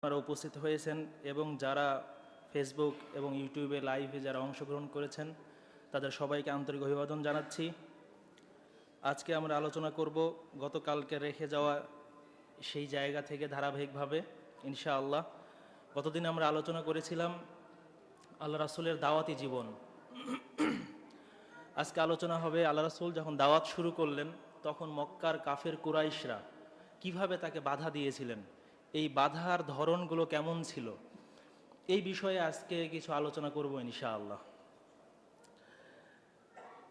আপনারা উপস্থিত হয়েছেন এবং যারা ফেসবুক এবং ইউটিউবে লাইভে যারা অংশগ্রহণ করেছেন তাদের সবাইকে আন্তরিক অভিবাদন জানাচ্ছি। আজকে আমরা আলোচনা করব গতকালকে রেখে যাওয়া সেই জায়গা থেকে ধারাবাহিকভাবে ইনশাআল্লাহ। গতদিন আমরা আলোচনা করেছিলাম আল্লাহ রাসূলের দাওয়াতি জীবন। আজকে আলোচনা হবে আল্লাহ রাসূল যখন দাওয়াত শুরু করলেন তখন মক্কার কাফের কুরাইশরা কিভাবে তাকে বাধা দিয়েছিলেন, এই বাধার ধরনগুলো কেমন ছিল, এই বিষয়ে আজকে কিছু আলোচনা করব ইনশাআল্লাহ।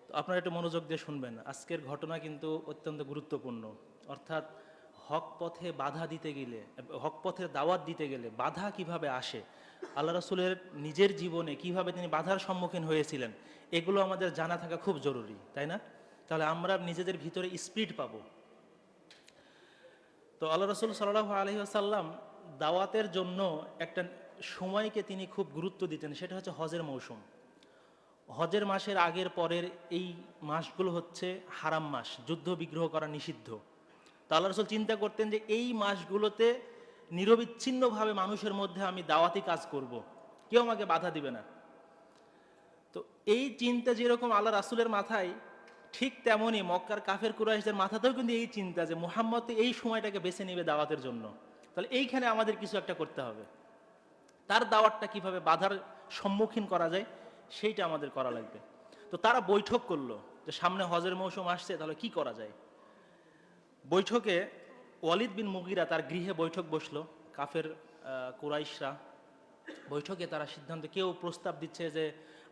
তো আপনারা একটু মনোযোগ দিয়ে শুনবেন। আজকের ঘটনা কিন্তু অত্যন্ত গুরুত্বপূর্ণ। অর্থাৎ হক পথে বাধা দিতে গেলে, হক পথের দাওয়াত দিতে গেলে বাধা কিভাবে আসে, আল্লাহ রাসূলের নিজের জীবনে কিভাবে তিনি বাধার সম্মুখীন হয়েছিলেন, এগুলো আমাদের জানা থাকা খুব জরুরি, তাই না? তাহলে আমরা নিজেদের ভিতরে স্পিরিট পাবো। তো আল্লাহ রাসূল সাল্লাল্লাহু আলাইহি ওয়াসাল্লাম দাওয়াতের জন্য একটা সময়কে তিনি খুব গুরুত্ব দিতেন, সেটা হচ্ছে হজের মৌসুম। হজের মাসের আগের পরের এই মাসগুলো হচ্ছে হারাম মাস, যুদ্ধ বিগ্রহ করা নিষিদ্ধ। তো আল্লাহ রাসূল চিন্তা করতেন যে এই মাসগুলোতে নিরবিচ্ছিন্নভাবে মানুষের মধ্যে আমি দাওয়াতি কাজ করব, কেউ আমাকে বাধা দিবে না। তো এই চিন্তা যেরকম আল্লাহ রাসূলের মাথায়, ঠিক তেমনই মক্কার কাফের কুরাইশদের মাথাতেও কিন্তু এই চিন্তা যে মুহাম্মদ এই সময়টাকে বেছে নেবে দাওয়াতের জন্য। তাহলে এইখানে আমাদের কিছু একটা করতে হবে, তার দাওয়াতটা কিভাবে বাধার সম্মুখীন করা যায় সেইটা আমাদের করা লাগবে। তো তারা বৈঠক করলো যে সামনে হজের মৌসুম আসছে, তাহলে কি করা যায়। বৈঠকে ওয়ালিদ বিন মুগিরা তার গৃহে বৈঠক বসলো। কাফের কুরাইশরা বৈঠকে তারা সিদ্ধান্ত, কেউ প্রস্তাব দিচ্ছে যে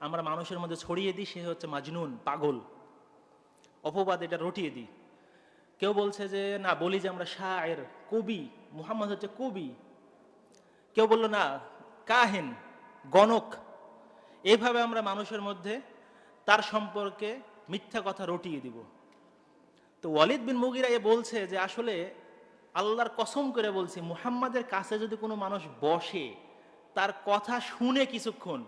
আমরা মানুষের মধ্যে ছড়িয়ে দিই সে হচ্ছে মাজনুন, পাগল, অপবাদ এটা রটিয়ে দিই। কেউ বলছে যে না, বলি যে আমরা শায়ের, কবি, মুহাম্মদ হচ্ছে কবি। কেউ বললো না, কাহিন, গণক। এইভাবে আমরা মানুষের মধ্যে তার সম্পর্কে মিথ্যা কথা রটিয়ে দিব। তো ওয়ালিদ বিন মুগিরা বলছে যে আসলে আল্লাহর কসম করে বলছি, মুহাম্মাদের কাছে যদি কোনো মানুষ বসে তার কথা শুনে কিছুক্ষণ,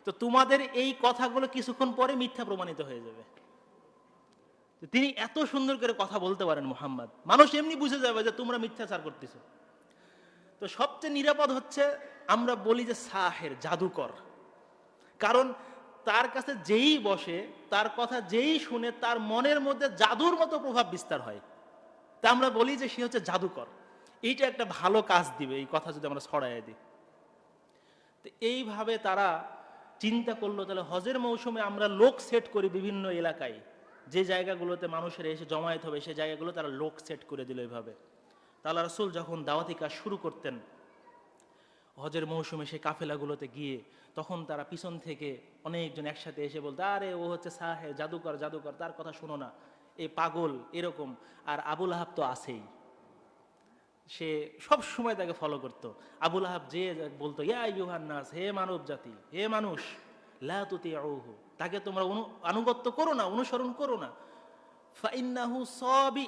তো তোমাদের এই কথাগুলো কিছুক্ষণ পরে মিথ্যা প্রমাণিত হয়ে যাবে। তিনি এত সুন্দর করে কথা বলতে পারেন মুহাম্মদ, মানুষ এমনি বুঝে যাবে যে তোমরা মিথ্যাচার করতেছো। তো সবচেয়ে নিরাপদ হচ্ছে আমরা বলি যে সাহের, জাদুকর। কারণ তার কাছে যেই বসে, তার কথা যেই শুনে, তার মনের মধ্যে জাদুর মতো প্রভাব বিস্তার হয়। তা আমরা বলি যে সে হচ্ছে জাদুকর। এইটা একটা ভালো কাজ দিবে এই কথা যদি আমরা ছড়াইয়ে দিই। তো এইভাবে তারা চিন্তা করলো, তাহলে হজের মৌসুমে আমরা লোক সেট করি বিভিন্ন এলাকায়, যে জায়গাগুলোতে মানুষের এসে জমায়েত হবে সেই জায়গাগুলো তারা লোক সেট করে দিল এইভাবে। তাহলে রাসূল যখন দাওয়াতি কাজ শুরু করতেন হজের মৌসুমে সেই কাফেলাগুলোতে গিয়ে, তখন তারা পিছন থেকে অনেকজন একসাথে এসে বলতো, আরে ও হচ্ছে সাহেব, জাদুকর, জাদুকর, তার কথা শোনো না, এ পাগল, এরকম। আর আবুল আহাব তো আছেই, সে সব সময় তাকে ফলো করতো। আবুল আহাব যে বলতো, ইয়া আইয়ুহান নাস, হে মানব জাতি, হে মানুষ, লা তুতিউহু, তাকে তোমরা আনুগত্য করো না, অনুসরণ করো না। ফাইন্নাহু সাবি,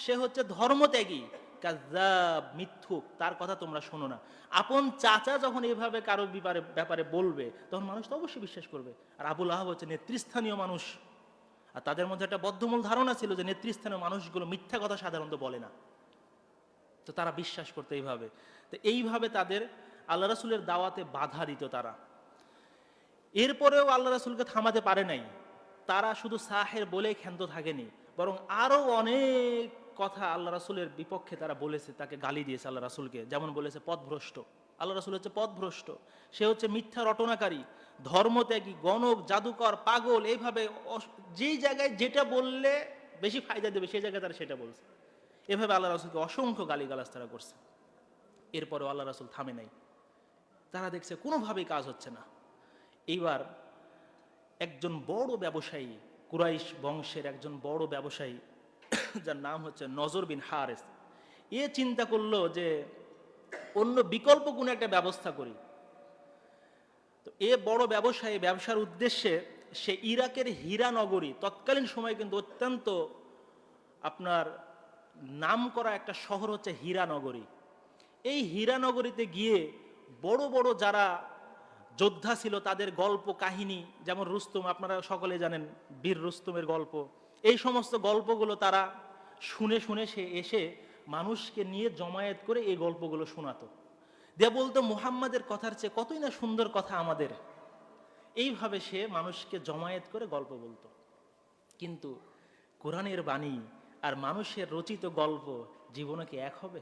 সে হচ্ছে ধর্মত্যাগী, কাযযাব, মিথ্যুক, তার কথা তোমরা শোনো না। আপন চাচা যখন এইভাবে কারো ব্যাপারে বলবে, তখন মানুষ তো অবশ্যই বিশ্বাস করবে। আর আবুল আহাব হচ্ছে নেতৃস্থানীয় মানুষ, আর তাদের মধ্যে একটা বদ্ধমূল ধারণা ছিল যে নেতৃস্থানীয় মানুষগুলো মিথ্যা কথা সাধারণত বলে না। তো তারা বিশ্বাস করতো এইভাবে। তো এইভাবে তাদের আল্লাহ রাসূলের দাওয়াতে বাধা দিত তারা। এরপরেও আল্লাহ রাসূলকে থামাতে পারে নাই। তারা শুধু সাহের বলেই ক্ষান্ত থাকেনি, বরং আরো অনেক কথা আল্লাহ রাসূলের বিপক্ষে তারা বলেছে, তাকে গালি দিয়েছে আল্লাহ রাসূলকে। যেমন বলেছে পথভ্রষ্ট, আল্লাহ রাসূল হচ্ছে পথভ্রষ্ট, সে হচ্ছে মিথ্যা রটনাকারী, ধর্মত্যাগী, গণক, জাদুকর, পাগল। এইভাবে যেই জায়গায় যেটা বললে বেশি ফায়দা দেবে সেই জায়গায় তারা সেটা বলছে। এভাবে আল্লাহ রাসূলকে অসংখ্য গালিগালাজ তারা করছে। এরপরেও আল্লাহ রাসূল থামে নাই। তারা দেখছে কোনোভাবেই কাজ হচ্ছে না। এইবার একজন বড় ব্যবসায়ী, কুরাইশ বংশের একজন বড় ব্যবসায়ী, যার নাম হচ্ছে নজর বিন হারেস, এ চিন্তা করলো যে অন্য বিকল্প কোনো একটা ব্যবস্থা করি। তো এ বড় ব্যবসায়ী ব্যবসার উদ্দেশ্যে সে ইরাকের হীরা নগরী, তৎকালীন সময়ে কিন্তু অত্যন্ত আপনার নাম করা একটা শহর হচ্ছে হীরা নগরী। এই হীরা নগরীতে গিয়ে বড় বড় যারা যোদ্ধা ছিল তাদের গল্প কাহিনী, যেমন রুস্তম, আপনারা সকলে জানেন বীর রুস্তমের গল্প, এই সমস্ত গল্পগুলো তারা শুনে শুনে সে এসে মানুষকে নিয়ে জমায়েত করে এই গল্পগুলো শোনাতো। দিয়ে বলতো মুহাম্মাদের কথার চেয়ে কতই না সুন্দর কথা আমাদের। এইভাবে সে মানুষকে জমায়েত করে গল্প বলতো। কিন্তু কোরআনের বাণী আর মানুষের রচিত গল্প জীবনে কি এক হবে?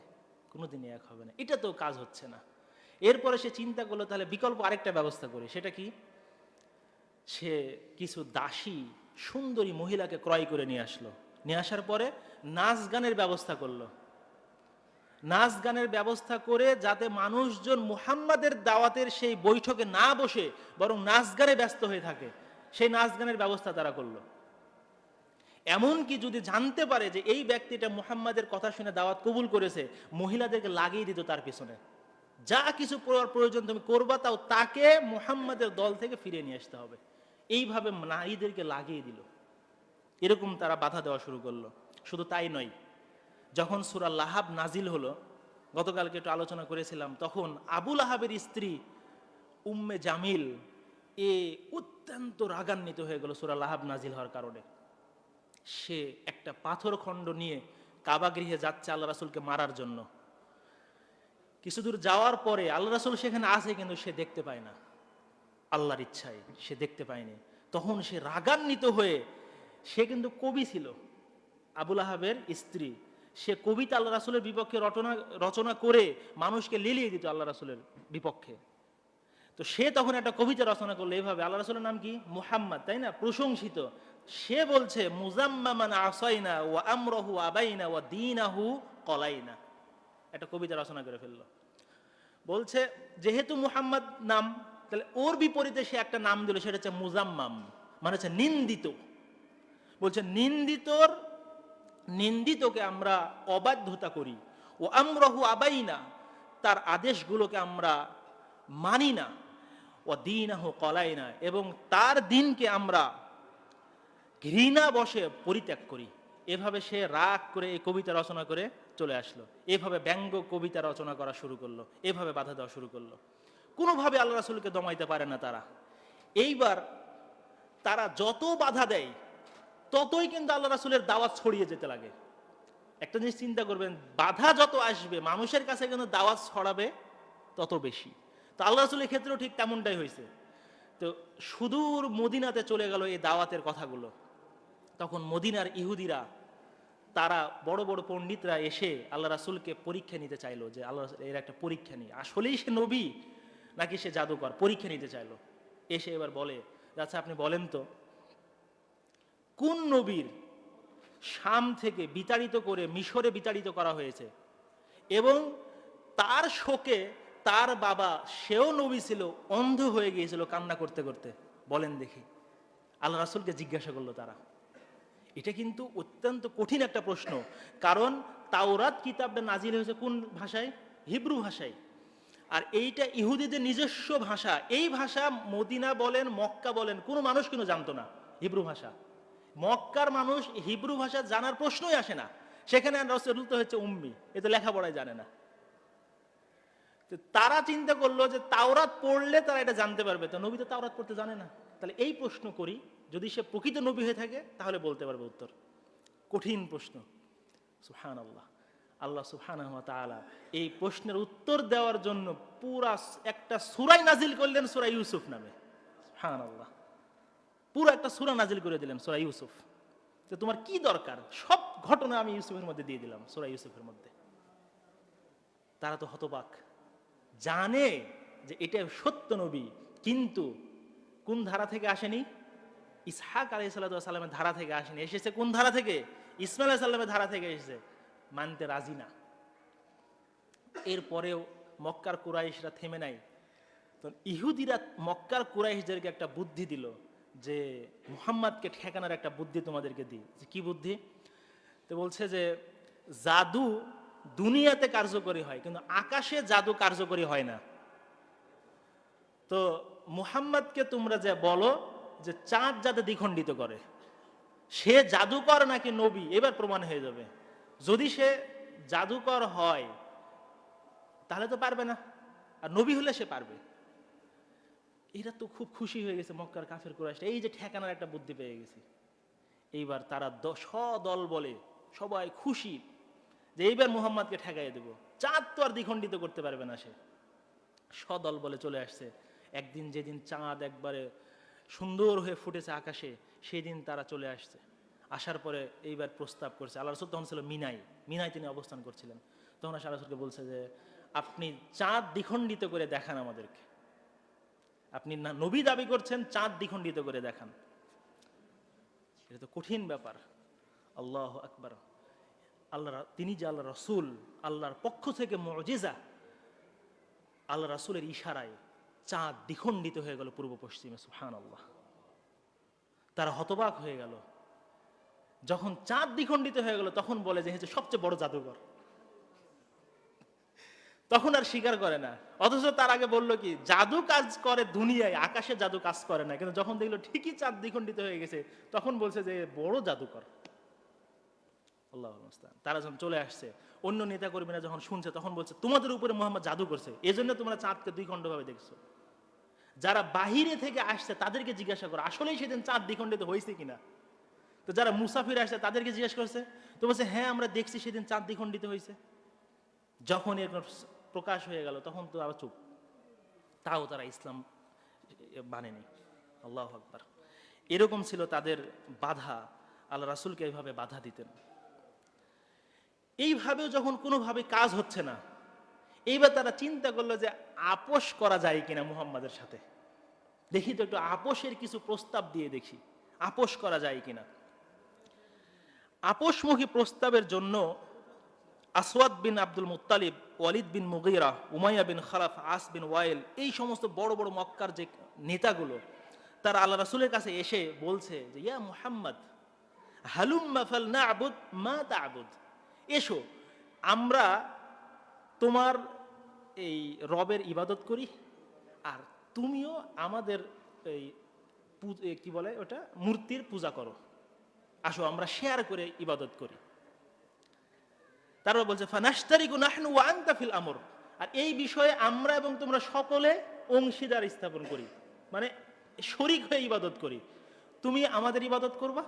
কোনোদিনই এক হবে না। এটা তো কাজ হচ্ছে না। এরপরে সে চিন্তা করলো তাহলে বিকল্প আরেকটা ব্যবস্থা করি। সেটা কি? সে কিছু দাসী সুন্দরী মহিলাকে ক্রয় করে নিয়ে আসলো। নিয়ে আসার পরে নাচ গানের ব্যবস্থা করলো। নাচ গানের ব্যবস্থা করে যাতে মানুষজন মুহাম্মাদের দাওয়াতের সেই বৈঠকে না বসে বরং নাচ গানে ব্যস্ত হয়ে থাকে, সেই নাচ গানের ব্যবস্থা তারা করলো। এমনকি যদি জানতে পারে যে এই ব্যক্তিটা মুহাম্মাদের কথা শুনে দাওয়াত কবুল করেছে, মহিলাদেরকে লাগিয়ে দিত তার পিছনে। যা কিছু প্রয়োজন তুমি করবা, তাও তাকে মুহাম্মাদের দল থেকে ফিরিয়ে নিয়ে আসতে হবে। এইভাবে নারীদেরকে লাগিয়ে দিল। এরকম তারা বাধা দেওয়া শুরু করলো। শুধু তাই নয়, যখন সূরা লাহাব নাজিল হলো, গতকালকে একটু আলোচনা করেছিলাম, তখন আবু লাহাবের স্ত্রী উম্মে জামিল অত্যন্ত রাগান্বিত হয়ে গেল সূরা লাহাব নাজিল হওয়ার কারণে। সে একটা পাথর খণ্ড নিয়ে কাবা গৃহে যাচ্ছে আল্লাহ রাসূলকে মারার জন্য। কিছু দূর যাওয়ার পরে আল্লাহ রাসূল সেখানে আছে, কিন্তু সে দেখতে পায় না। আল্লাহর ইচ্ছায় সে দেখতে পায়নি। তখন সে রাগান্বিত হয়ে, সে কিন্তু কবি ছিল, আবু লাহাবের স্ত্রী, সে কবিতা আল্লাহ রাসূলের বিপক্ষে রচনা করে মানুষকে লেলিয়ে দিত আল্লাহ রাসূলের বিপক্ষে। তো সে তখন একটা কবিতা রচনা করলো এইভাবে, আল্লাহ রাসূলের নাম কি? মুহাম্মদ, তাই না? প্রশংসিত। সে বলছে মুজাম্মামান আসাইনা ওয়া আমরহু আবাইনা ওয়া দীনাহু কলাইনা। একটা কবিতা রচনা করে ফেললো। বলছে যেহেতু মুহাম্মদ নাম, তাহলে ওর বিপরীতে সে একটা নাম দিল, সেটা হচ্ছে মুজাম্মাম, মানে হচ্ছে নিন্দিত। বলছে নিন্দিতকে আমরা অবাধ্যতা করি, ও আমরহু আবাইনা, তার আদেশগুলোকে আমরা মানি না, ও দীনাহু কলাইনা, এবং তার দিনকে আমরা ঘৃণা বশে পরিত্যাগ করি। এভাবে সে রাগ করে এই কবিতা রচনা করে চলে আসলো। এভাবে ব্যঙ্গ কবিতা রচনা করা শুরু করলো, এভাবে বাধা দেওয়া শুরু করলো। কোনোভাবে আল্লাহ রাসূলকে দমাইতে পারে না তারা। এইবার তারা যত বাধা দেয় ততই কিন্তু আল্লাহ রাসূলের দাওয়াত ছড়িয়ে যেতে লাগে। একটা জিনিস চিন্তা করবেন, বাধা যত আসবে মানুষের কাছে কিন্তু দাওয়াত ছড়াবে তত বেশি। তো আল্লাহ রাসূলের ক্ষেত্রেও ঠিক তেমনটাই হয়েছে। তো সুদূর মদিনাতে চলে গেল এই দাওয়াতের কথাগুলো। তখন মদিনার ইহুদিরা, তারা বড় বড় পণ্ডিতরা এসে আল্লাহ রাসূলকে পরীক্ষা নিতে চাইলো, যে আল্লাহ এর একটা পরীক্ষা নিয়ে আসলেই সে নবী নাকি সে জাদুকর, পরীক্ষা নিতে চাইলো। এসে এবার বলে, আচ্ছা আপনি বলেন তো, কোন নবীর শাম থেকে বিতাড়িত করে মিশরে বিতাড়িত করা হয়েছে, এবং তার শোকে তার বাবা, সেও নবী ছিল, অন্ধ হয়ে গিয়েছিল কান্না করতে করতে, বলেন দেখি। আল্লাহ রাসূলকে জিজ্ঞাসা করলো তারা। এটা কিন্তু অত্যন্ত কঠিন একটা প্রশ্ন, কারণ তাওরাত কিতাবটা নাজিল হয়েছে কোন ভাষায়? হিব্রু ভাষায়। আর এইটা ইহুদিদের নিজস্ব ভাষা। এই ভাষা মদিনা বলেন, মক্কা বলেন, কোনো মানুষ কিন্তু জানতো না হিব্রু ভাষা। মক্কার মানুষ হিব্রু ভাষা জানার প্রশ্নই আসে না। সেখানে রাসূল তো হচ্ছে উম্মি, এ তো লেখাপড়াই জানে না। তো তারা চিন্তা করলো যে তাওরাত পড়লে তারা এটা জানতে পারবে, তো নবী তো তাওরাত পড়তে জানে না, তাহলে এই প্রশ্ন করি, যদি সে প্রকৃত নবী হয়ে থাকে তাহলে বলতে পারবে উত্তর। কঠিন প্রশ্ন। সুবহানাল্লাহ। আল্লাহ সুবহানাহু ওয়া তাআলা এই প্রশ্নের উত্তর দেওয়ার জন্য পুরা একটা সূরা নাজিল করলেন, সূরা ইউসুফ নামে। সুবহানাল্লাহ। পুরো একটা সূরা নাজিল করে দিলেন, সূরা ইউসুফ। তো তোমার কি দরকার? সব ঘটনা আমি ইউসুফের মধ্যে দিয়ে দিলাম, সূরা ইউসুফের মধ্যে। তারা তো হতবাক, জানে যে এটা সত্য নবী, কিন্তু কোন ধারা থেকে আসেনি? ইসহাক আলাইহিস সালামের ধারা থেকে আসেনি, এসেছে কোন ধারা থেকে? ইসমাঈল আলাইহিস সালামের ধারা থেকে এসেছে। মানতে রাজি না। এরপরেও মক্কার কুরাইশরা থেমে নাই। তো ইহুদিরা মক্কার কুরাইশদেরকে একটা বুদ্ধি দিল, যে মুহাম্মাদকে ঠেকানোর একটা বুদ্ধি তোমাদেরকে দিই। যে কি বুদ্ধি? তো বলছে যে জাদু দুনিয়াতে কার্যকরী হয়, কিন্তু আকাশে জাদু কার্যকরী হয় না। তো মুহাম্মাদকে তোমরা যে বলো যে চাঁদ যাতে দ্বিখণ্ডিত করে, সে জাদুকর নাকি নবী এবার প্রমাণ হয়ে যাবে। যদি সে জাদুকর হয় তাহলে তো পারবে না, আর নবী হলে সে পারবে। এরা তো খুব খুশি হয়ে গেছে মক্কার কাফের কুরাইশরা, এই যে ঠেকানোর একটা বুদ্ধি পেয়ে গেছে। এইবার তারা সদল বলে সবাই খুশি যে এইবার মুহাম্মাদকে ঠেকাইয়ে দেব, চাঁদ তো আর দ্বিখণ্ডিত করতে পারবে না সে। সদল বলে চলে আসছে। একদিন যেদিন চাঁদ একবারে সুন্দর হয়ে ফুটেছে আকাশে, সেই দিন তারা চলে আসছে। আসার পরে এইবার প্রস্তাব করছে। আল্লাহ রাসূল তখন ছিল মিনায় তিনি অবস্থান করছিলেন। তখন আল্লাহ রাসূলকে বলছে যে আপনি চাঁদ দ্বিখণ্ডিত করে দেখান আমাদেরকে। আপনি না নবী দাবি করছেন, চাঁদ দ্বিখণ্ডিত করে দেখান। এটা তো কঠিন ব্যাপার। আল্লাহু আকবার। তিনি যে আল্লাহ রাসূল, আল্লাহর পক্ষ থেকে মুজিজা, আল্লাহ রাসূলের ইশারায় চাঁদ দ্বিখণ্ডিত হয়ে গেল পূর্ব পশ্চিমে। সুবহানাল্লাহ। তারা হতবাক হয়ে গেল। যখন চাঁদ দ্বিখণ্ডিত হয়ে গেল তখন বলে যে হচ্ছে সবচেয়ে বড় জাদুঘর। তখন আর স্বীকার করে না। অথচ তার আগে বললো কি জাদু কাজ করে দুনিয়ায়, আকাশে জাদু কাজ করে না। কিন্তু যখন দেখলো ঠিকই চাঁদ দ্বিখণ্ডিত হয়ে গেছে তখন বলছে যে বড় জাদুকর। আল্লাহু মুস্তাআন। তারা যখন চলে আসছে, অন্য নেতা কর্মীরা যখন শুনছে তখন বলছে তোমাদের উপরে মুহাম্মদ জাদু করছে, এজন্য তোমরা চাঁদকে দুই খণ্ড ভাবে দেখছো। যারা বাহিরে থেকে আসছে তাদেরকে জিজ্ঞাসা করো আসলেই সেদিন চাঁদ দ্বিখণ্ডিত হয়েছে কিনা। তো যারা মুসাফির আসছে তাদেরকে জিজ্ঞাসা করছে, তো বলছে হ্যাঁ আমরা দেখছি সেদিন চাঁদ দ্বিখণ্ডিত হয়েছে। যখন এর প্রকাশ হয়ে গেল তখন তো আবার চুপ। তাও তারা ইসলাম মানেনি। আল্লাহু আকবার। এরকম ছিল তাদের বাধা। আল্লাহ রাসূলকে এইভাবে বাধা দিতেন। এইভাবেও যখন কোনোভাবে কাজ হচ্ছে না, এইবার তারা চিন্তা করলো যে আপোষ করা যায় কিনা মুহাম্মাদের সাথে। দেখি তো একটু আপোষের কিছু প্রস্তাব দিয়ে দেখি আপোষ করা যায় কিনা। আপোষমুখী প্রস্তাবের জন্য আসওয়াদ বিন আব্দুল মুত্তালিব, ওয়ালিদ বিন মুগীরা, উমাইয়া বিন খালাফ, আস বিন ওয়াইল, এই সমস্ত বড় বড় মক্কার যে নেতাগুলো, তারা আল্লাহ রাসূলের কাছে এসে বলছে যে ইয়া মুহাম্মদ হালুম্মা ফালনা'বুদ মা তা'বুদ, এসো আমরা তোমার এই রবের ইবাদত করি আর তুমিও আমাদের এই কি বলে ওটা মূর্তির পূজা করো, আসো আমরা শেয়ার করে ইবাদত করি। তারপর বলছে ফানাশতারিকু নাহনু ওয়া আনতা ফিল আমর, আর এই বিষয়ে আমরা এবং তোমরা সকলে অংশীদার স্থাপন করি, মানে শরীক হয়ে ইবাদত করি। তুমি আমাদের ইবাদত করবা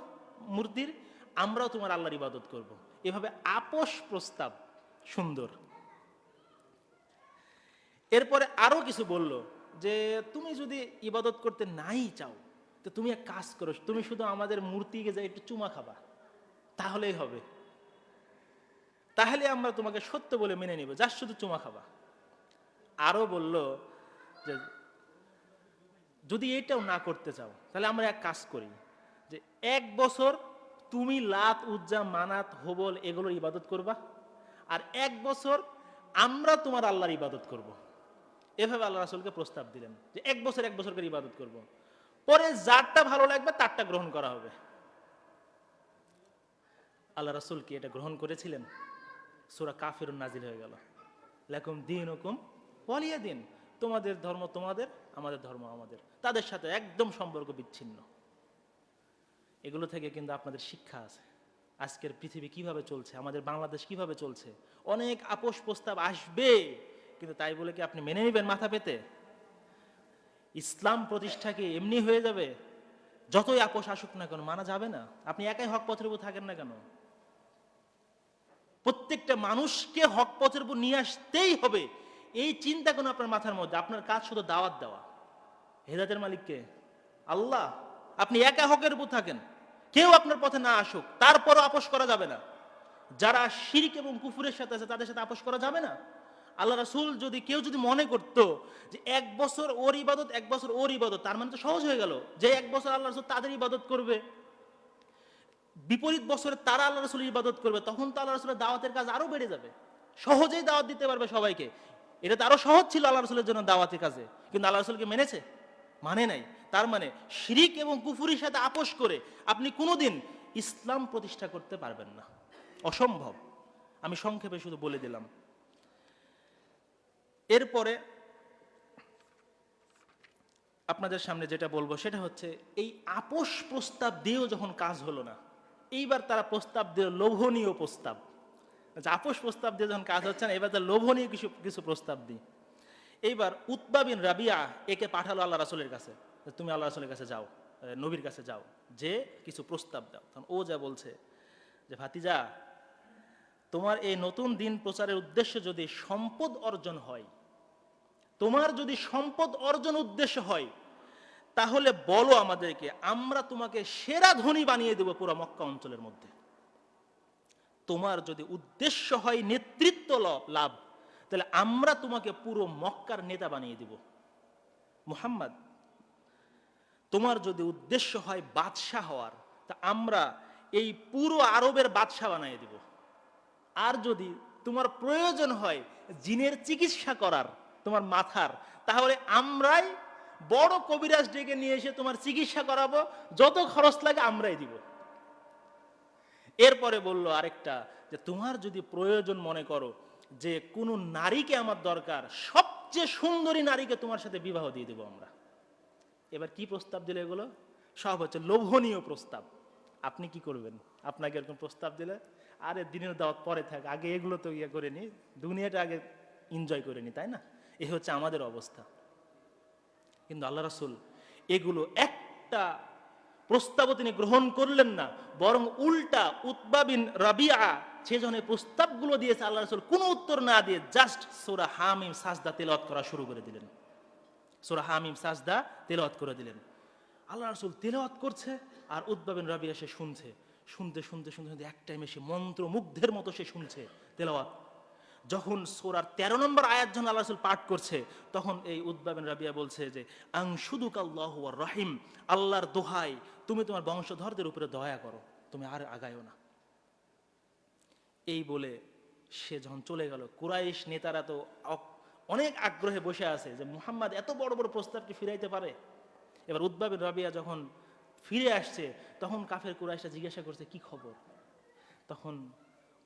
মূর্তির, আমরাও তোমার আল্লাহর ইবাদত করব। এভাবে আপোষ প্রস্তাব সুন্দর। এরপরে আরো কিছু বলল যে তুমি যদি ইবাদত করতে নাই চাও তো তুমি এক কাজ করো, তুমি শুধু আমাদের মূর্তিকে যাই একটু চুমা খাবা, তাহলেই হবে, তাহলে আমরা তোমাকে সত্য বলে মেনে নিব, যা শুধু চুমা খাবা। আরো বলল যে যদি এটাও না করতে চাও তাহলে আমরা এক কাজ করি যে 1 বছর তুমি লাত, উজ্জা, মানাত, হোবল এগুলোর ইবাদত করবা, আর 1 বছর আমরা তোমার আল্লাহর ইবাদত করব। এভাবে আল্লাহ রাসূলকে প্রস্তাব দিলেন যে 1 বছর করে ইবাদত করব, পরে যারটা ভালো লাগবে তারটা গ্রহণ করা হবে। আল্লাহ রাসূল কি এটা গ্রহণ করেছিলেন? সূরা কাফিরুন নাজিল হয়ে গেল, লাকুম দীনুকুম ওয়ালিয়া দিন, তোমাদের ধর্ম তোমাদের, আমাদের ধর্ম আমাদের। তাদের সাথে একদম সম্পর্ক বিচ্ছিন্ন। এগুলো থেকে কিন্তু আপনাদের শিক্ষা আছে। আজকের পৃথিবী কিভাবে চলছে, আমাদের বাংলাদেশ কিভাবে চলছে। অনেক আপোষ প্রস্তাব আসবে, কিন্তু তাই বলে কি আপনি মেনে নেবেন মাথা পেতে? ইসলাম প্রতিষ্ঠা কি এমনি হয়ে যাবে? যতই আপোষ আসুক না কেন মানা যাবে না। আপনি একাই হক পথের উপর থাকেন না কেন, প্রত্যেকটা মানুষকে হক পথের উপর নিয়ে আসতেই হবে, এই চিন্তা কোনো আপনার মাথার মধ্যে। আপনার কাজ শুধু দাওয়াত দেওয়া। হেদায়েতের মালিক কে? আল্লাহ। আপনি একা হকের উপর থাকেন, কেউ আপনার পথে না আসুক, তারপরও আপোষ করা যাবে না। যারা শিরক এবং কুফরের সাথে আছে তাদের সাথে আপোষ করা যাবে না। আল্লাহ রাসূল কেউ যদি মনে করত যে 1 বছর ওর ইবাদত 1 বছর ওর ইবাদত, তার মানে তো সহজ হয়ে গেল যে 1 বছর আল্লাহ রাসূল তাদের ইবাদত করবে, বিপরীত বছরে তারা আল্লাহ রাসূলের ইবাদত করবে, তখন তো আল্লাহ রাসূলের দাওয়াতের কাজ আরো বেড়ে যাবে, সহজেই দাওয়াত দিতে পারবে সবাইকে। এটা তো আরো সহজ ছিল আল্লাহ রাসূলের জন্য দাওয়াতের কাজে, কিন্তু আল্লাহ রাসূলকে মেনেছে? মানে নাই। তার মানে শিরিক এবং কুফরির সাথে আপোষ করে আপনি কোনোদিন ইসলাম প্রতিষ্ঠা করতে পারবেন না, অসম্ভব। আমি সংক্ষেপে শুধু বলে দিলাম। এরপরে আপনাদের সামনে যেটা বলবো সেটা হচ্ছে এই আপোষ প্রস্তাব দিয়েও যখন কাজ হলো না, এইবার তারা প্রস্তাব দিল লোভনীয় প্রস্তাব। আপোষ প্রস্তাব দিয়ে যখন কাজ হচ্ছে না, এবার তার লোভনীয় কিছু কিছু প্রস্তাব দিই। এইবার উতবা বিন রাবিয়া একে পাঠালো আল্লাহ রাসূলের কাছে, তুমি আল্লাহ রাসূলের কাছে যাও, নবীর কাছে যাও, যে কিছু প্রস্তাব দাও। তখন ও যা বলছে যে ভাতিজা, তোমার এই নতুন দিন প্রচারের উদ্দেশ্য যদি সম্পদ অর্জন হয়, তোমার যদি সম্পদ অর্জন উদ্দেশ্য হয় তাহলে বলো আমাদেরকে, আমরা তোমাকে সেরা ধনী বানিয়ে দেব পুরো মক্কা অঞ্চলের মধ্যে। তোমার যদি উদ্দেশ্য হয় নেতৃত্ব লাভ, তাহলে আমরা তোমাকে পুরো মক্কার নেতা বানিয়ে দিব। মুহাম্মদ, তোমার যদি উদ্দেশ্য হয় বাদশাহ হওয়ার, তা আমরা এই পুরো আরবের বাদশাহ বানিয়ে দিব। আর যদি তোমার প্রয়োজন হয় জিনের চিকিৎসা করার তোমার মাথার, তাহলে আমরাই বড় কবিরাজ ডেকে নিয়ে এসে তোমার চিকিৎসা করাবো, যত খরচ লাগে আমরাই দিব। এরপরে বলল আরেকটা, যে তোমার যদি প্রয়োজন মনে করো যে কোন নারীকে আমার দরকার, সবচেয়ে সুন্দরী নারীকে তোমার সাথে বিবাহ দিয়ে দেবো আমরা। এবার কি প্রস্তাব দিলে এগুলো? সব হচ্ছে লোভনীয় প্রস্তাব। আপনি কি করবেন? আপনাকে এরকম প্রস্তাব দিলে, আরে দিনের দাওয়াত পরে থাক, আগে এগুলো তো ইয়ে করে নি, দুনিয়াটা আগে এনজয় করে নি, তাই না? এ হচ্ছে আমাদের অবস্থা। কিন্তু আল্লাহ রাসূল এগুলো একটা প্রস্তাবও তিনি গ্রহণ করলেন না, বরং উল্টা উতবা বিন রাবিআ সে যখন এই প্রস্তাবগুলো দিয়েছে, আল্লাহ রাসূল কোনো উত্তর না দিয়ে জাস্ট সূরা হামিম সাজদা তেলাওয়াত করা শুরু করে দিলেন। সূরা হামিম সাজদা তেলাওয়াত করে দিলেন। আল্লাহ রাসূল তেলাওয়াত করছে আর উতবা বিন রাবিআ সে শুনছে। শুনতে শুনতে শুনতে শুনতে এক টাইমে সে মন্ত্রমুগ্ধের মতো সে শুনছে তেলাওয়াত। যখন সূরার 13 নম্বর আয়াত যখন আল্লাহ রাসূল পাঠ করছে, তখন এই উতবা বিন রাবিআ বলছে যে আনশুদুকাল্লাহু ওয়ার রাহিম, আল্লাহর দোহাই তুমি তোমার বংশধরদের উপরে দয়া করো, তুমি আর আগায়ও না। এই বলে সে যখন চলে গেল, কুরাইশ নেতারা তো অনেক আগ্রহে বসে আছে যে মুহাম্মদ এত বড় বড় প্রস্তাব কি ফিরাইতে পারে। এবার উতবা বিন রাবিআ যখন ফিরে আসছে, তখন কাফের কুরাইশরা জিজ্ঞাসা করছে কি খবর। তখন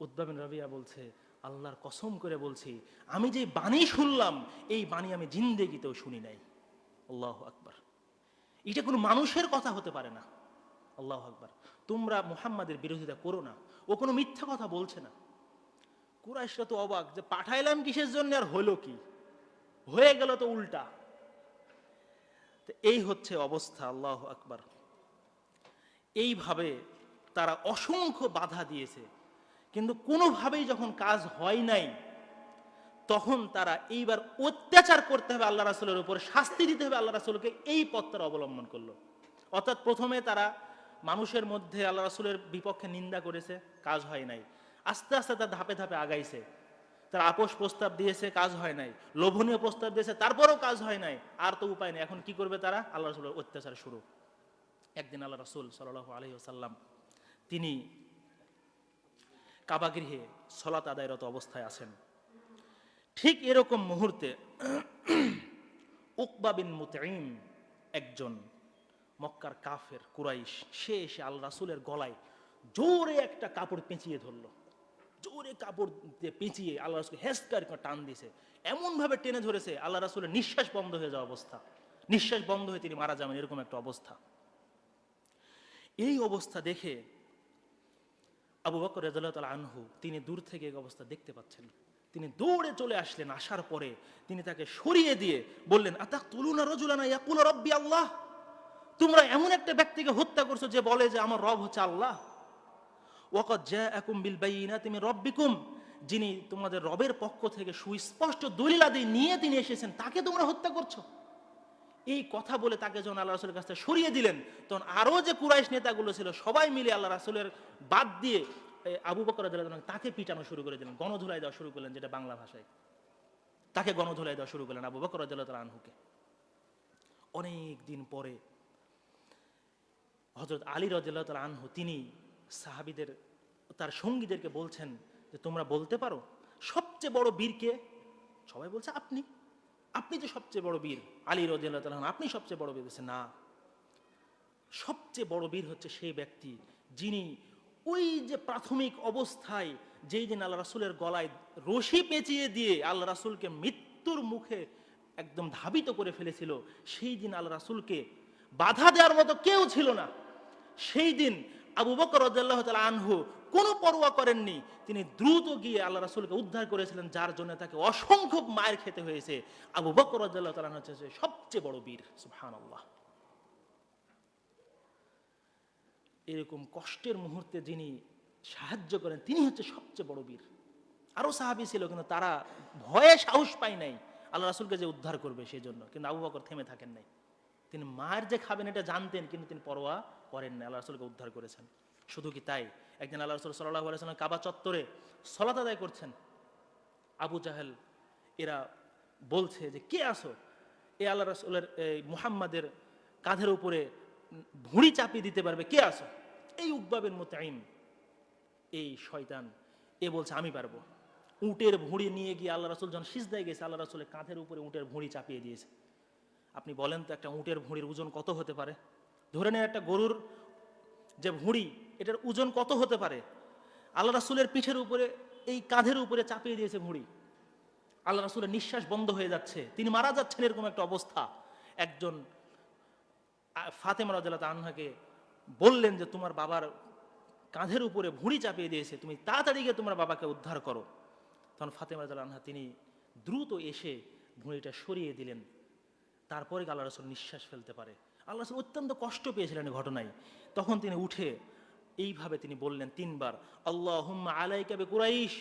উতবা বিন রাবিআ বলছে, আল্লাহর কসম করে বলছি, আমি যে বাণী শুনলাম এই বাণী আমি জিন্দেগিতেও শুনি নাই। আল্লাহু আকবার। এটা কোনো মানুষের কথা হতে পারে না। আল্লাহু আকবার। তোমরা মুহাম্মাদের বিরোধিতা করো না, ও কোনো মিথ্যা কথা বলছে না। কুরাইশরা তো অবাক যে পাঠাইলাম কিসের জন্য, আর হলো কি, হয়ে গেল তো উল্টা। এই হচ্ছে অবস্থা। আল্লাহু আকবার। এইভাবে তারা অসংখ্য বাধা দিয়েছে, কিন্তু কোনোভাবেই যখন কাজ হয় নাই, তখন তারা এইবার অত্যাচার করতে হবে আল্লাহ রাসূলের উপর, শাস্তি দিতে হবে আল্লাহ রাসূলকে, এই পথ তারা অবলম্বন করলো। অর্থাৎ প্রথমে তারা মানুষের মধ্যে আল্লাহ রাসূলের বিপক্ষে নিন্দা করেছে, কাজ হয় নাই। আস্তে আস্তে তারা ধাপে ধাপে আগাইছে। তারা আপোষ প্রস্তাব দিয়েছে, কাজ হয় নাই। লোভনীয় প্রস্তাব দিয়েছে, তারপরেও কাজ হয় নাই। আর তো উপায় নেই, এখন কি করবে তারা? আল্লাহ রাসূলের অত্যাচার শুরু। একদিন আল্লাহ রাসূল সাল্লাল্লাহু আলাইহি ওয়াসাল্লাম তিনি কাবা গৃহে সালাত আদায়রত অবস্থায় আছেন। ঠিক এরকম মুহূর্তে উকবা বিন মুতঈম, একজন মক্কার কাফের কুরাইশ, সে এসে আল্লাহ রাসূলের গলায় জোরে একটা কাপড় পেঁচিয়ে ধরলো। জোরে কাপড় দিয়ে পেঁচিয়ে আল্লাহ রাসূল হেসকার টান দিছে, এমন ভাবে টেনে ধরেছে আল্লাহ রাসূলের নিঃশ্বাস বন্ধ হয়ে যাওয়া অবস্থা। নিঃশ্বাস বন্ধ হয়ে তিনি মারা যাবেন, এরকম একটা অবস্থা। এই অবস্থা দেখে আবু বকর রাদিয়াল্লাহু তাআলা আনহু তিনি দূর থেকে এই অবস্থা দেখতে পাচ্ছেন। তিনি দৌড়ে চলে আসলেন। আসার পরে তিনি তাকে সরিয়ে দিয়ে বললেন, আতাকতুলুনা রাজুলান ইয়াকুলু রাব্বি আল্লাহ, তোমরা এমন একটা ব্যক্তিকে হত্যা করছো যে বলে যে আমার রব হচ্ছে আল্লাহ। ওয়াকাদ জাআকুম বিল বাইয়িনাতি মির রাব্বিকুম, যিনি তোমাদের রবের পক্ষ থেকে সুস্পষ্ট দলিলাদি নিয়ে তিনি এসেছেন, তাকে তোমরা হত্যা করছো। এই কথা বলে তাকে যখন আল্লাহ রাসূলের কাছ থেকে সরিয়ে দিলেন, তখন আরো যে কুরাইশ নেতাগুলো ছিল সবাই মিলে আল্লাহ রাসূলের বাদ দিয়ে আবু বকর রাদিয়াল্লাহু আনহু তাকে পিটানো শুরু করে দিলেন, গণধুলাই দেওয়া শুরু করলেন, যেটা বাংলা ভাষায়, তাকে গণধুলাই দেওয়া শুরু করলেন আবু বকর রাদিয়াল্লাহু আনহুকে। অনেক দিন পরে হযরত আলী রাদিয়াল্লাহু আনহু তিনি সাহাবীদের, তার সঙ্গীদেরকে বলছেন যে তোমরা বলতে পারো সবচেয়ে বড় বীর কে? সবাই বলছে আপনি, আপনি যে সবচেয়ে বড় বীর, আলী রাদিয়াল্লাহু তাআলা আপনি সবচেয়ে বড় বীর। বলছে না, সবচেয়ে বড় বীর হচ্ছে সেই ব্যক্তি যিনি ওই যে প্রাথমিক অবস্থায় যেই দিন আল্লাহ রাসূলের গলায় রশি পেঁচিয়ে দিয়ে আল্লাহ রাসূলকে মৃত্যুর মুখে একদম ধাবিত করে ফেলেছিল, সেই দিন আল্লাহ রাসূলকে বাধা দেওয়ার মতো কেউ ছিল না। সেই দিন আবু বকর রাদিয়াল্লাহু তাআলা আনহু কোনো পরোয়া করেননি, তিনি দ্রুত গিয়ে আল্লাহ রাসূলকে উদ্ধার করেছিলেন, যার জন্য তাকে অসংখ্য মায়ের খেতে হয়েছে। আবু বকর রাদিয়াল্লাহু তাআলা হচ্ছে সবচেয়ে বড় বীর। সুবহানাল্লাহ। এরকম কষ্টের মুহূর্তে যিনি সাহায্য করেন তিনি হচ্ছে সবচেয়ে বড় বীর। আরো সাহাবী ছিল, কিন্তু তারা ভয়ে সাহস পায় নাই। আল্লাহ রাসূলকে যে উদ্ধার করবে সেই জন্য। কিন্তু আবু বকর থেমে থাকেন নাই, তিনি মার যে খাবেন এটা জানতেন, কিন্তু তিনি পরোয়া করেন না, আল্লাহ রাসূলকে উদ্ধার করেছেন। শুধু কি তাই, একদিন আল্লাহ রাসূল সাল্লাল্লাহু আলাইহি ওয়াসাল্লাম কাবা চত্বরে সালাত আদায় করছেন, আবু জাহেল এরা বলছে যে কে আসো, এ আল্লাহ রাসূলের মুহাম্মাদের কাঁধের উপরে ভুঁড়ি চাপিয়ে দিতে পারবে, কে আসো? এই উকবা বিন মুতাইম, এই শয়তান, এ বলছে আমি পারবো। উটের ভুঁড়ি নিয়ে গিয়ে আল্লাহ রাসূল যখন সিজদায় গেছে, আল্লাহ রাসূলের কাঁধের উপরে উটের ভুঁড়ি চাপিয়ে দিয়েছে। আপনি বলেন তো একটা উটের ভুঁড়ির ওজন কত হতে পারে? ধরে নেন একটা গরুর যে ভুঁড়ি, এটার ওজন কত হতে পারে? আল্লাহ রাসূলের পিঠের উপরে, এই কাঁধের উপরে চাপিয়ে দিয়েছে ভুঁড়ি। আল্লাহ রাসূলের নিঃশ্বাস বন্ধ হয়ে যাচ্ছে, তিনি মারা যাচ্ছেন, এরকম একটা অবস্থা। একজন ফাতেমা রাদিয়াল্লাহু আনহাকে বললেন যে তোমার বাবার কাঁধের উপরে ভুঁড়ি চাপিয়ে দিয়েছে, তুমি তাড়াতাড়ি গিয়ে তোমার বাবাকে উদ্ধার করো। তখন ফাতেমা রাদিয়াল্লাহু আনহা তিনি দ্রুত এসে ভুঁড়িটা সরিয়ে দিলেন, তারপরে আল্লাহ রাসূল নিঃশ্বাস ফেলতে পারে। আল্লাহ রাসূল অত্যন্ত কষ্ট পেয়েছিলেন এই ঘটনায়। তখন তিনি উঠে এইভাবে তিনি বললেন তিনবার, আল্লাহুম্মা আলাইকা বিকুরাইশ,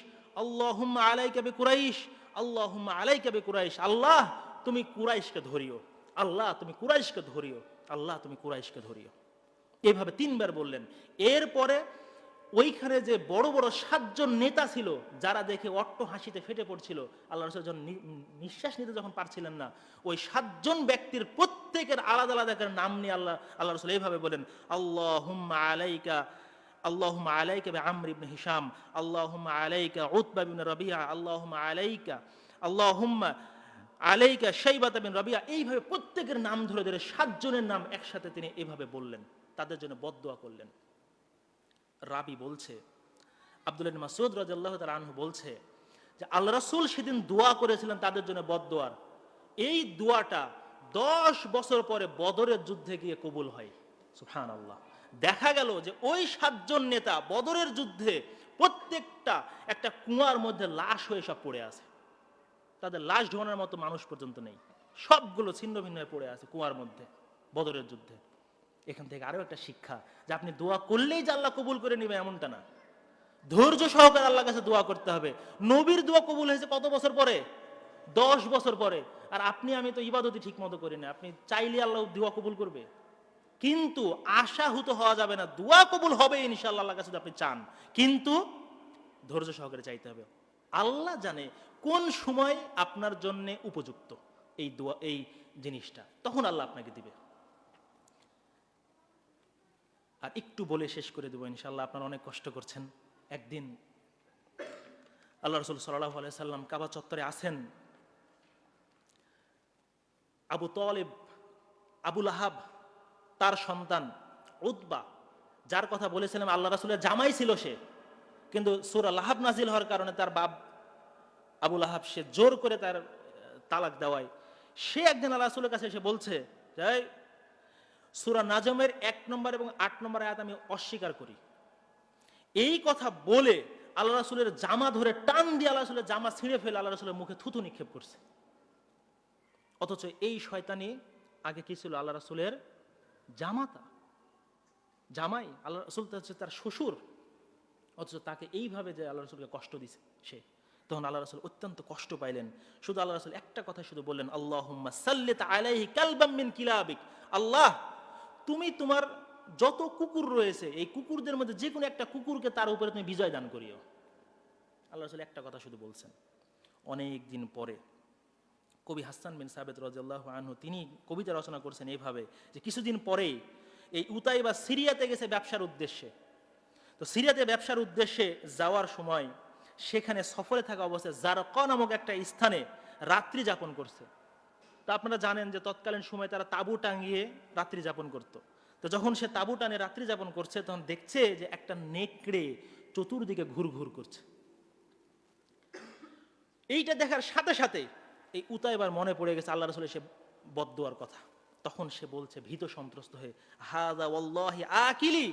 আল্লাহুম্মা আলাইকা বিকুরাইশ, আল্লাহুম্মা আলাইকা বিকুরাইশ। আল্লাহ তুমি কুরাইশকে ধরিও, আল্লাহ তুমি কুরাইশকে ধরিও, আল্লাহ তুমি কুরাইশকে ধরিও। এইভাবে তিনবার বললেন। এরপরে ওইখানে যে বড় বড় 7 জন নেতা ছিল, যারা দেখে অট্ট হাসিতে ফেটে পড়ছিল, আল্লাহ রাসূল যখন নিঃশ্বাস নিতে যখন পারছিলেন না, ওই 7 জন ব্যক্তির প্রত্যেকের আলাদা আলাদা করে নাম নিয়ে আল্লাহ রাসূল এইভাবে বলেন, আল্লাহুম্মা আলাইকা, আল্লাহুম্মা আলাইকা বিআমর ইবনে হিশাম, আল্লাহুম্মা আলাইকা উতবা বিন রাবিয়া, আল্লাহুম্মা আলাইকা, আল্লাহুম্মা আলাইকা শাইবা বিন রাবিয়া। এইভাবে প্রত্যেকের নাম ধরে ধরে 7 জনের নাম একসাথে তিনি এইভাবে বললেন, তাদের জন্য বদদোয়া করলেন। রাবি বলছে, আব্দুল্লাহ ইবনে মাসউদ রাদিয়াল্লাহু তাআলা আনহু বলছে যে আল্লাহ রাসূল সেদিন দোয়া করেছিলেন তাদের জন্য বদদোয়ার, এই দোয়াটা 10 বছর পরে বদরের যুদ্ধে গিয়ে কবুল হয়। সুবহানাল্লাহ। দেখা গেল যে ওই 7 জন নেতা বদরের যুদ্ধে প্রত্যেকটা একটা কুয়ার মধ্যে লাশ হয়ে সব পড়ে আছে, তাদের লাশ ঢোকানোর মতো মানুষ পর্যন্ত নেই, সবগুলো ছিন্ন ভিন্ন হয়ে পড়ে আছে কুয়ার মধ্যে বদরের যুদ্ধে। এখান থেকে আরো একটা শিক্ষা, যে আপনি দোয়া করলেই যে আল্লাহ কবুল করে নেবে এমনটা না, ধৈর্য সহকারে আল্লাহর কাছে দোয়া করতে হবে। নবীর দোয়া কবুল হয়েছে কত বছর পরে? 10 বছর পরে। আর আপনি আমি তো ইবাদতই ঠিক মতো করি না, আপনি চাইলে আল্লাহ দোয়া কবুল করবে? কিন্তু আশাহত হওয়া যাবে না, দোয়া কবুল হবে ইনশাআল্লাহ আল্লাহর কাছে আপনি চান, কিন্তু ধৈর্য সহকারে চাইতে হবে। আল্লাহ জানে কোন সময় আপনার জন্য উপযুক্ত এই দোয়া, এই জিনিসটা, তখন আল্লাহ আপনাকে দিবে। আর একটু বলে শেষ করে দেবো ইনশাআল্লাহ, আপনারা অনেক কষ্ট করছেন। একদিন আল্লাহ রাসূল সাল্লাল্লাহু আলাইহি সাল্লাম কাবা চত্বরে আছেন, আবু তালেব, আবু লাহাব, তার সন্তান উতবা, যার কথা বলেছিলাম আল্লাহ রাসূলের জামাই ছিল সে, কিন্তু সূরা লাহাব নাজিল হওয়ার কারণে তার বাপ আবু লাহাব সে জোর করে তার তালাক দেওয়ায়, সে একদিন আল্লাহ রাসূলের কাছে এসে বলছে যে সূরা নাজমের 1 নম্বর এবং 8 নম্বর আয়াত আমি অস্বীকার করি। এই কথা বলে আল্লাহ রাসূলের জামা ধরে টান দিয়ে আল্লাহ রাসূলের জামা ছিঁড়ে ফেলে আল্লাহ রাসূলের মুখে থুতু নিক্ষেপ করছে। অথচ এই শয়তানি আগে কি ছিল? আল্লাহ রাসূলের জামাতা, জামাই, আল্লাহ রাসূল হচ্ছে তার শ্বশুর, অথচ তাকে এইভাবে যে আল্লাহ রাসূলকে কষ্ট দিছে সে, তখন আল্লাহ রাসূল অত্যন্ত কষ্ট পাইলেন। শুধু আল্লাহ রাসূল একটা কথা শুধু বললেন, আল্লাহুম্মা সাল্লিত আলাইহি কালবাম মিন কিলাবিক, আল্লাহ তুমি তোমার যত কুকুর রয়েছে এই কুকুরদের মধ্যে যে কোনো একটা কুকুরকে তার উপরে তুমি বিজয় দান করিও। আল্লাহ রাসূল একটা কথা শুধু বলছেন। অনেক দিন পরে কবি হাসান বিন সাবিত রাদিয়াল্লাহু আনহু তিনি কবিতা রচনা করছেন এইভাবে, যে কিছুদিন পরেই এই উতাইবা সিরিয়াতে গেছে ব্যবসার উদ্দেশ্যে। তো সিরিয়াতে ব্যবসার উদ্দেশ্যে যাওয়ার সময় সেখানে সফরে থাকা অবস্থায় জারকা নামক একটা স্থানে রাত্রি যাপন করছে। তো আপনারা জানেন যে তৎকালীন সময় তারা তাঁবু টাঙিয়ে রাত্রি যাপন করত। তো যখন সে তাঁবু টানে রাত্রি যাপন করছে, তখন দেখছে যে একটা নেকড়ে চতুর্দিকে ঘুরঘুর করছে। এইটা দেখার সাথে সাথে এই উতাইবার মনে পড়ে গেছে আল্লাহ রাসূলের সে বদদোয়ার কথা। তখন সে বলছে ভীত সন্ত্রস্ত হয়ে, হাযা ওয়াল্লাহি আকিলি,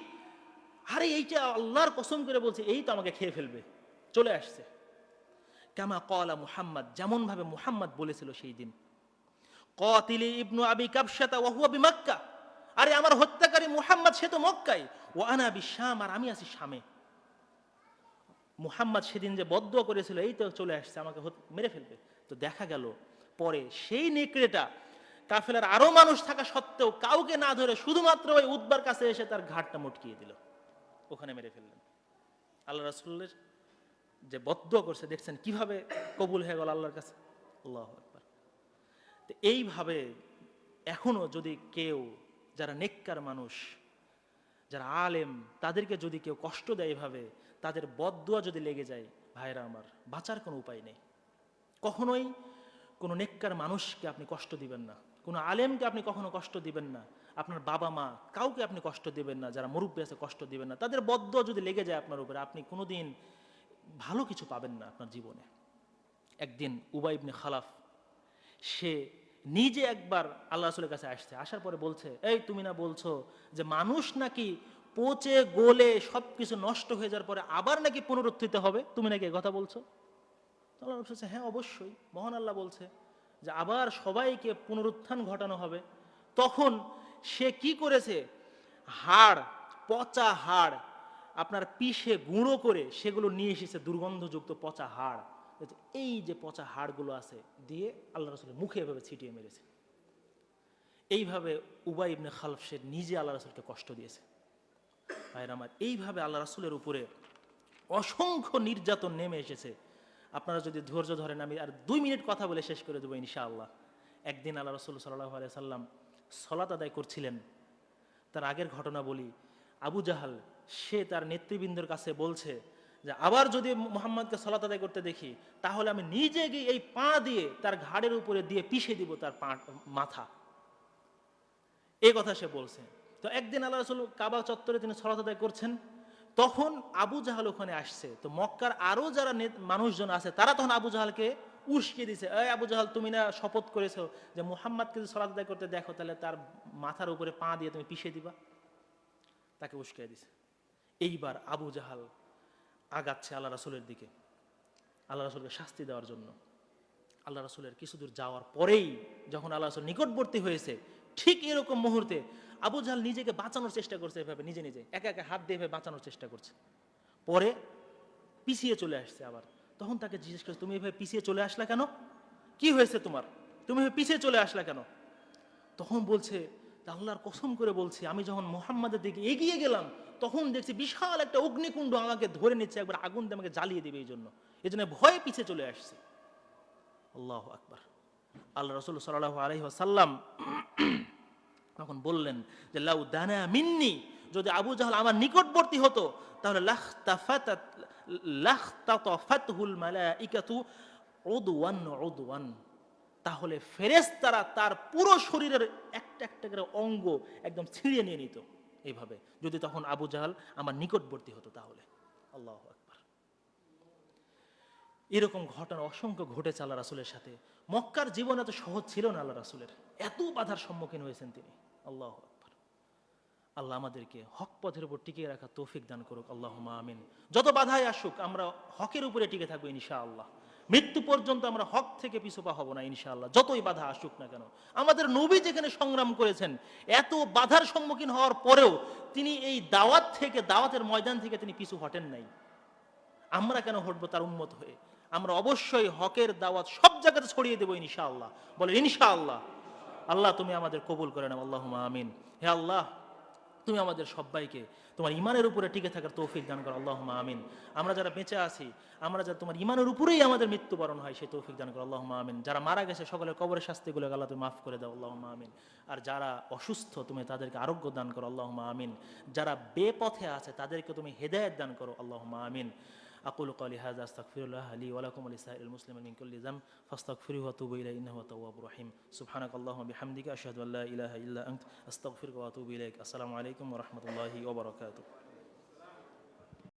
আরে এইটা আল্লাহর কসম করে বলছে এই তো আমাকে খেয়ে ফেলবে, চলে আসছে। কামা ক্বালা মুহাম্মদ, যেমন ভাবে মুহাম্মদ বলেছিল সেই দিন, কাতিলি ইবনু আবি কাবশাতা ওয়া হুয়া বিমক্কা, আরে আমার হত্যাকারী মুহাম্মদ সে তো মক্কায়, ওয়া আনা বিশাম, আর আমি আছি শামে। মুহাম্মদ সেদিন যে বদদোয়া করেছিল এই তো চলে আসছে, আমাকে মেরে ফেলবে। তো দেখা গেল পরে সেই নেকড়েটা কাফেলার আরো মানুষ থাকা সত্ত্বেও কাউকে না ধরে শুধুমাত্র ওই উতবার কাছে এসে তার ঘাড়টা মটকিয়ে দিল, ওখানে মেরে ফেললেন। আল্লাহ রাসূলের যে বদদুয়া করছে দেখছেন কিভাবে কবুল হয়ে গেল আল্লাহর কাছে। আল্লাহু আকবার। তো এইভাবে এখনো যদি কেউ, যারা নেককার মানুষ, যারা আলেম, তাদেরকে যদি কেউ কষ্ট দেয় এভাবে, তাদের বদদুয়া যদি লেগে যায়, ভাইরা আমার, বাঁচার কোনো উপায় নেই। কখনোই কোনো নেককার মানুষকে আপনি কষ্ট দিবেন না, কোনো আলেমকে আপনি কখনো কষ্ট দিবেন না, আপনার বাবা মা কাউকে আপনি কষ্ট দিবেন না, যারা মুরব্বী আছে কষ্ট দিবেন না। তাদের বদদুয়া যদি লেগে যায় আপনার উপরে, আপনি কোনোদিন ভালো কিছু পাবেন না আপনার জীবনে। একদিন উবাই ইবনে খালাফ, সে নিজে একবার আল্লাহ রাসূলের কাছে আসছে, আসার পরে বলছে, এই তুমি না বলছো যে মানুষ নাকি পচে গলে সবকিছু নষ্ট হয়ে যাওয়ার পরে আবার নাকি পুনরুত্থিত হবে, তুমি নাকি এই কথা বলছো? আল্লাহ রাসূল বলছে, হ্যাঁ অবশ্যই, মহান আল্লাহ বলছে যে আবার সবাইকে পুনরুত্থান ঘটানো হবে। তখন সে কি করেছে, হাড়, পচা হাড় আপনার পিষে গুঁড়ো করে সেগুলো নিয়ে এসেছে, দুর্গন্ধযুক্ত পচা হাড়। এই যে পচা হাড়গুলো আছে দিয়ে আল্লাহ রাসূলের মুখে এভাবে ছিটিয়ে মেরেছে। এইভাবে উবাই ইবনে খালফ সে নিজে আল্লাহ রাসূলকে কষ্ট দিয়েছে। ভাইরা আমার, এইভাবে আল্লাহ রাসূলের উপরে অসংখ্য নির্যাতন নেমে এসেছে। আপনারা যদি ধৈর্য ধরেন, আমি আর 2 মিনিট কথা বলে শেষ করে দেবো ইনশাআল্লাহ। একদিন আল্লাহ রাসূল সাল্লাল্লাহু আলাইহি সাল্লাম সালাত আদায় করছিলেন। তার আগের ঘটনা বলি, আবু জাহাল সে তার নেতৃবৃন্দের কাছে বলছে যে আবার যদি মুহাম্মদকে সালাত আদায় করতে দেখি, তাহলে আমি নিজে গিয়ে এই পা দিয়ে তার ঘাড়ের উপরে দিয়ে পিষে দিব তার মাথা। এই কথা সে বলছে। তো একদিন আল্লাহ রাসূল কাবা চত্বরে তিনি সালাত আদায় করছেন, তখন আবু জাহাল ওখানে আসছে। তো মক্কার আরো যারা মানুষজন আছে তারা তখন আবু জাহালকে উস্কে দিছে, এই আবু জাহাল, তুমি না শপথ করেছো যে মুহাম্মদকে যদি সালাত আদায় করতে দেখো তাহলে তার মাথার উপরে পা দিয়ে তুমি পিষে দিবা। তাকে উস্কে দিছে। এইবার আবু জাহাল আগাচ্ছে আল্লাহ রাসূলের দিকে, আল্লাহ রাসূলকে শাস্তি দেওয়ার জন্য। আল্লাহ রাসূলের কিছু দূর যাওয়ার পরেই যখন আল্লাহ রাসূল নিকটবর্তী হয়েছে, ঠিক এরকম মুহূর্তে আবু জাহাল নিজেকে বাঁচানোর চেষ্টা করছে, এভাবে নিজে নিজে একা একা হাত দিয়ে বাঁচানোর চেষ্টা করছে। পরে পিছিয়ে চলে আসছে আবার। তখন তাকে জিজ্ঞেস করছে, তুমি এভাবে পিছিয়ে চলে আসলা কেন? কি হয়েছে তোমার? তুমি এভাবে পিছিয়ে চলে আসলা কেন? তখন বলছে, আল্লাহর কসম করে বলছি, আমি যখন মুহাম্মাদের দিকে এগিয়ে গেলাম তখন দেখছি বিশাল একটা অগ্নিকুণ্ড আমাকে ধরে নিচ্ছে, একবার আগুন দিয়ে আমাকে জ্বালিয়ে দেবে, এই জন্য ভয়ে পিছিয়ে চলে আসছে। আল্লাহু আকবার। আল্লাহ রাসূল সাল্লাল্লাহু আলাইহি ওয়াসাল্লাম তখন বললেন যে লাউ দানা মিন্নি, যদি আবু জাহল আমার নিকটবর্তী হতো তাহলে লাখতাতাফাতহুল মালাইকাতু উদওয়ান উদওয়ান, তাহলে ফেরেশতারা তার পুরো শরীরের একটা একটা করে অঙ্গ একদম ছিঁড়ে নিয়ে নিত এইভাবে, যদি তখন আবু জাহল আমার নিকটবর্তী হতো তাহলে। আল্লাহু আকবার। এরকম ঘটনা অসংখ্য ঘটেছে আল্লাহ রাসূলের সাথে। মক্কার জীবন এত সহজ ছিল না আল্লাহ রাসূলের, এত বাধার সম্মুখীন হয়েছেন তিনি। আল্লাহু আকবার। আল্লাহ আমাদেরকে হক পথের উপর টিকিয়ে রাখা তৌফিক দান করুক, আল্লাহুম্মা আমিন। যত বাধাই আসুক আমরা হকের উপরে টিকে থাকবো ইনশাআল্লাহ। মৃত্যু পর্যন্ত আমরা হক থেকে পিছুপা হব না ইনশাআল্লাহ, যতই বাধা আসুক না কেন। আমাদের নবী যেখানে সংগ্রাম করেছেন, এত বাধার সম্মুখীন হওয়ার পরেও তিনি এই দাওয়াত থেকে, দাওয়াতের ময়দান থেকে তিনি পিছু হটেন নাই। আমরা কেন হটবো তার উম্মত হয়ে? আমরা অবশ্যই হকের দাওয়াত সব জায়গাতে ছড়িয়ে দেবো ইনশাআল্লাহ। বলে ইনশাআল্লাহ। আল্লাহ তুমি আমাদের কবুল করে নাও, আল্লাহুম্মা আমিন। হে আল্লাহ, তুমি আমাদের সবাইকে তোমার ইমানের উপরে টিকে থাকার তৌফিক দান করো, আল্লাহুম্মা আমিন। আমরা যারা বেঁচে আছি, আমরা যারা তোমার ইমানের উপরেই আমাদের মৃত্যুবরণ হয়, সেই তৌফিক দান করো, আল্লাহুম্মা আমিন। যারা মারা গেছে সকলের কবরের শাস্তিগুলো আল্লাহ তুমি মাফ করে দাও, আল্লাহুম্মা আমিন। আর যারা অসুস্থ তুমি তাদেরকে আরোগ্য দান করো, আল্লাহুম্মা আমিন। যারা বেপথে আছে তাদেরকে তুমি হেদায়েত দান করো, আল্লাহুম্মা আমিন। أقول قولي هذا أستغفر الله لي ولكم ولسائر المسلمين من كل ذنب فاستغفروه واتوبوا إليه إنه هو التواب الرحيم. سبحانك اللهم وبحمدك أشهد أن لا إله إلا أنت أستغفرك وأتوب إليك. السلام عليكم ورحمة الله وبركاته.